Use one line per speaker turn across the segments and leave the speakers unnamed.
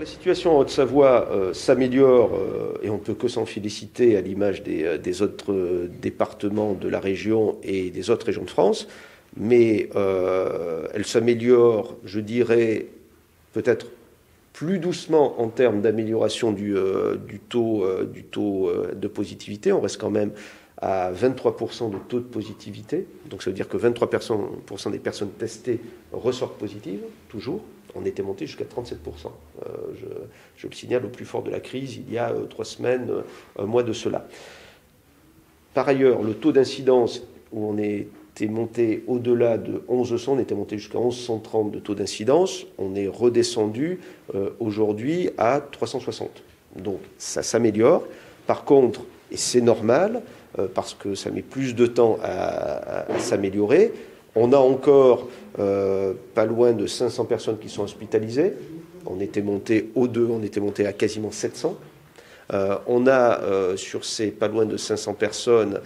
La situation en Haute-Savoie s'améliore et on ne peut que s'en féliciter à l'image des autres départements de la région et des autres régions de France. Mais elle s'améliore, je dirais, peut-être plus doucement en termes d'amélioration du taux de positivité. On reste quand même à 23% de taux de positivité. Donc ça veut dire que 23% des personnes testées ressortent positives, toujours. On était monté jusqu'à 37%. Je le signale, au plus fort de la crise, il y a 3 semaines, un mois de cela. Par ailleurs, le taux d'incidence, où on était monté au-delà de 1100, on était monté jusqu'à 1130 de taux d'incidence, on est redescendu aujourd'hui à 360. Donc ça s'améliore. Par contre, et c'est normal, parce que ça met plus de temps à s'améliorer, on a encore pas loin de 500 personnes qui sont hospitalisées. On était monté on était monté à quasiment 700. On a sur ces pas loin de 500 personnes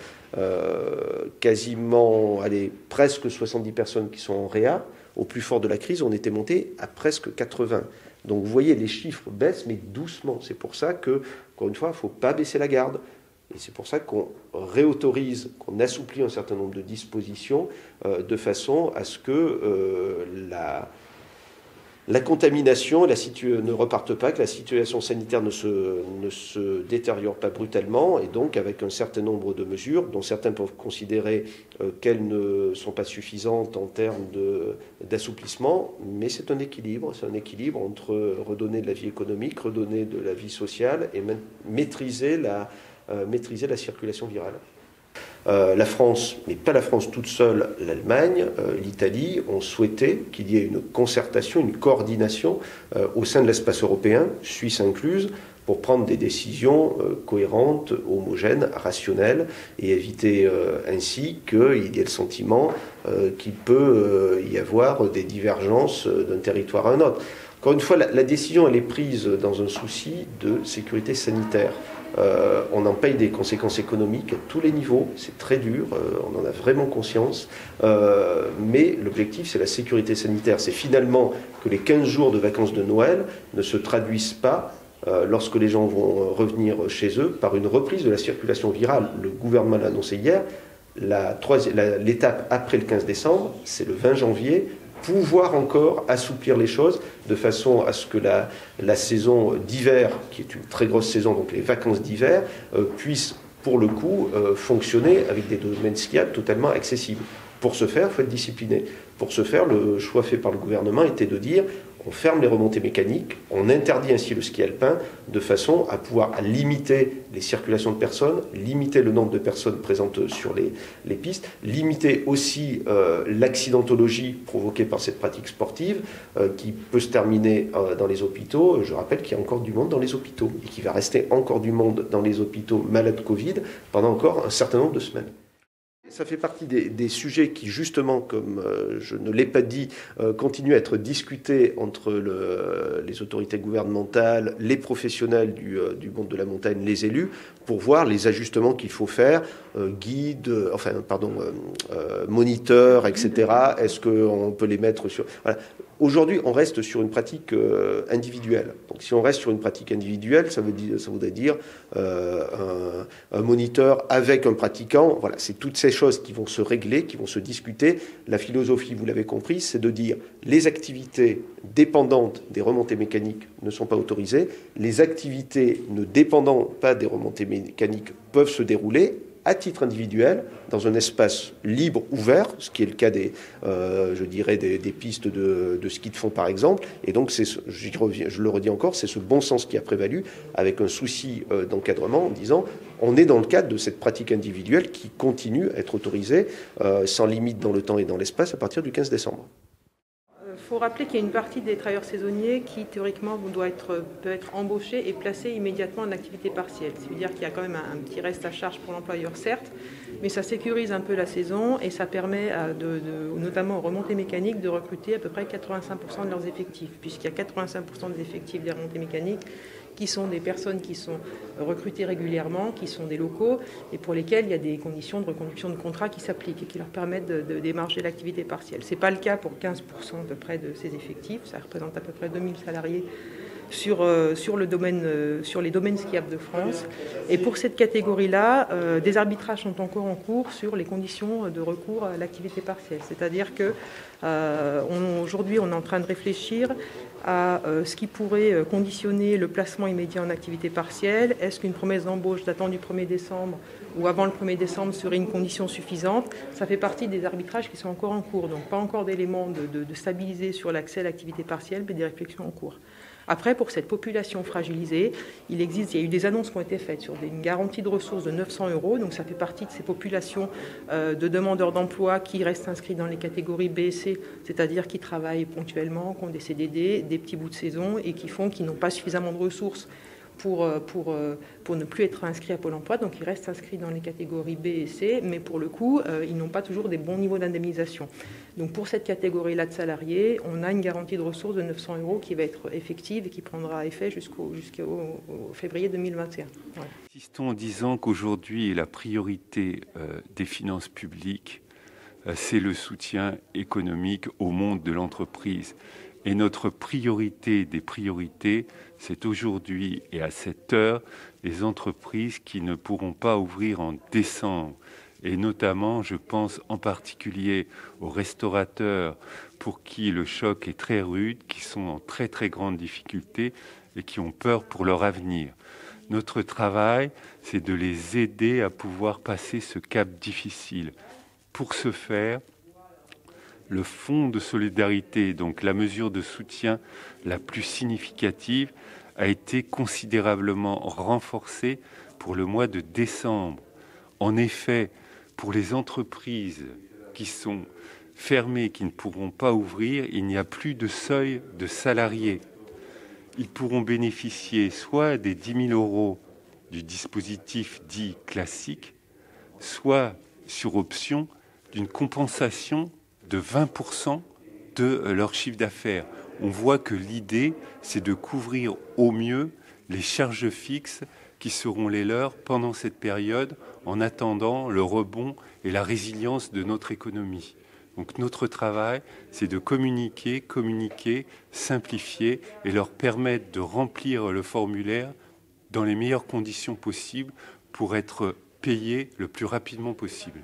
quasiment, presque 70 personnes qui sont en réa. Au plus fort de la crise, on était monté à presque 80. Donc vous voyez, les chiffres baissent, mais doucement. C'est pour ça que, encore une fois, il ne faut pas baisser la garde. Et c'est pour ça qu'on réautorise, qu'on assouplit un certain nombre de dispositions de façon à ce que la contamination ne reparte pas, que la situation sanitaire ne se détériore pas brutalement, et donc avec un certain nombre de mesures dont certains peuvent considérer qu'elles ne sont pas suffisantes en termes d'assouplissement, mais c'est un équilibre entre redonner de la vie économique, redonner de la vie sociale et maîtriser la circulation virale. La France, mais pas la France toute seule, l'Allemagne, l'Italie, ont souhaité qu'il y ait une concertation, une coordination au sein de l'espace européen, Suisse incluse, pour prendre des décisions cohérentes, homogènes, rationnelles, et éviter ainsi qu'il y ait le sentiment qu'il peut y avoir des divergences d'un territoire à un autre. Encore une fois, la décision elle est prise dans un souci de sécurité sanitaire. On en paye des conséquences économiques à tous les niveaux, c'est très dur, on en a vraiment conscience, mais l'objectif c'est la sécurité sanitaire, c'est finalement que les 15 jours de vacances de Noël ne se traduisent pas, lorsque les gens vont revenir chez eux, par une reprise de la circulation virale. Le gouvernement l'a annoncé hier, l'étape après le 15 décembre, c'est le 20 janvier, pouvoir encore assouplir les choses de façon à ce que la saison d'hiver, qui est une très grosse saison, donc les vacances d'hiver, puissent pour le coup fonctionner avec des domaines skiables totalement accessibles. Pour ce faire, il faut être discipliné. Pour ce faire, le choix fait par le gouvernement était de dire on ferme les remontées mécaniques, on interdit ainsi le ski alpin de façon à pouvoir limiter les circulations de personnes, limiter le nombre de personnes présentes sur les pistes, limiter aussi l'accidentologie provoquée par cette pratique sportive qui peut se terminer dans les hôpitaux. Je rappelle qu'il y a encore du monde dans les hôpitaux et qu'il va rester encore du monde dans les hôpitaux malades Covid pendant encore un certain nombre de semaines. Ça fait partie des sujets qui, justement, comme je ne l'ai pas dit, continuent à être discutés entre les autorités gouvernementales, les professionnels du monde de la montagne, les élus, pour voir les ajustements qu'il faut faire, moniteurs, etc. Est-ce qu'on peut les mettre sur... Voilà. Aujourd'hui, on reste sur une pratique individuelle. Donc, si on reste sur une pratique individuelle, ça voudrait dire un moniteur avec un pratiquant. Voilà, c'est toutes ces choses qui vont se régler, qui vont se discuter. La philosophie, vous l'avez compris, c'est de dire les activités dépendantes des remontées mécaniques ne sont pas autorisées. Les activités ne dépendant pas des remontées mécaniques peuvent se dérouler à titre individuel, dans un espace libre, ouvert, ce qui est le cas des pistes de ski de fond par exemple. Et donc, je le redis encore, c'est ce bon sens qui a prévalu, avec un souci d'encadrement en disant on est dans le cadre de cette pratique individuelle qui continue à être autorisée sans limite dans le temps et dans l'espace à partir du 15 décembre.
Il faut rappeler qu'il y a une partie des travailleurs saisonniers qui, théoriquement, peut être embauchés et placés immédiatement en activité partielle. C'est-à-dire qu'il y a quand même un petit reste à charge pour l'employeur, certes, mais ça sécurise un peu la saison et ça permet, notamment aux remontées mécaniques, de recruter à peu près 85% de leurs effectifs, puisqu'il y a 85% des effectifs des remontées mécaniques qui sont des personnes qui sont recrutées régulièrement, qui sont des locaux et pour lesquels il y a des conditions de reconduction de contrat qui s'appliquent et qui leur permettent de démarcher l'activité partielle. Ce n'est pas le cas pour 15% à peu près de ces effectifs, ça représente à peu près 2000 salariés sur les domaines skiables de France. Et pour cette catégorie-là, des arbitrages sont encore en cours sur les conditions de recours à l'activité partielle. C'est-à-dire que aujourd'hui, on est en train de réfléchir à ce qui pourrait conditionner le placement immédiat en activité partielle. Est-ce qu'une promesse d'embauche datant du 1er décembre ou avant le 1er décembre serait une condition suffisante? Ça fait partie des arbitrages qui sont encore en cours, donc pas encore d'éléments de stabiliser sur l'accès à l'activité partielle, mais des réflexions en cours. Après, pour cette population fragilisée, il y a eu des annonces qui ont été faites sur une garantie de ressources de 900 €. Donc ça fait partie de ces populations de demandeurs d'emploi qui restent inscrits dans les catégories B et C, c'est-à-dire qui travaillent ponctuellement, qui ont des CDD, des petits bouts de saison et qui n'ont pas suffisamment de ressources pour ne plus être inscrits à Pôle emploi. Donc ils restent inscrits dans les catégories B et C, mais pour le coup, ils n'ont pas toujours des bons niveaux d'indemnisation. Donc pour cette catégorie-là de salariés, on a une garantie de ressources de 900 € qui va être effective et qui prendra effet jusqu'au février 2021. Voilà.
Insistons en disant qu'aujourd'hui, la priorité des finances publiques, c'est le soutien économique au monde de l'entreprise. Et notre priorité des priorités, c'est aujourd'hui et à cette heure, les entreprises qui ne pourront pas ouvrir en décembre. Et notamment, je pense en particulier aux restaurateurs pour qui le choc est très rude, qui sont en très très grande difficulté et qui ont peur pour leur avenir. Notre travail, c'est de les aider à pouvoir passer ce cap difficile. Pour ce faire, le fonds de solidarité, donc la mesure de soutien la plus significative, a été considérablement renforcé pour le mois de décembre. En effet, pour les entreprises qui sont fermées, qui ne pourront pas ouvrir, il n'y a plus de seuil de salariés. Ils pourront bénéficier soit des 10 000 € du dispositif dit classique, soit, sur option, d'une compensation de 20% de leur chiffre d'affaires. On voit que l'idée, c'est de couvrir au mieux les charges fixes qui seront les leurs pendant cette période, en attendant le rebond et la résilience de notre économie. Donc notre travail, c'est de communiquer, simplifier et leur permettre de remplir le formulaire dans les meilleures conditions possibles pour être payés le plus rapidement possible.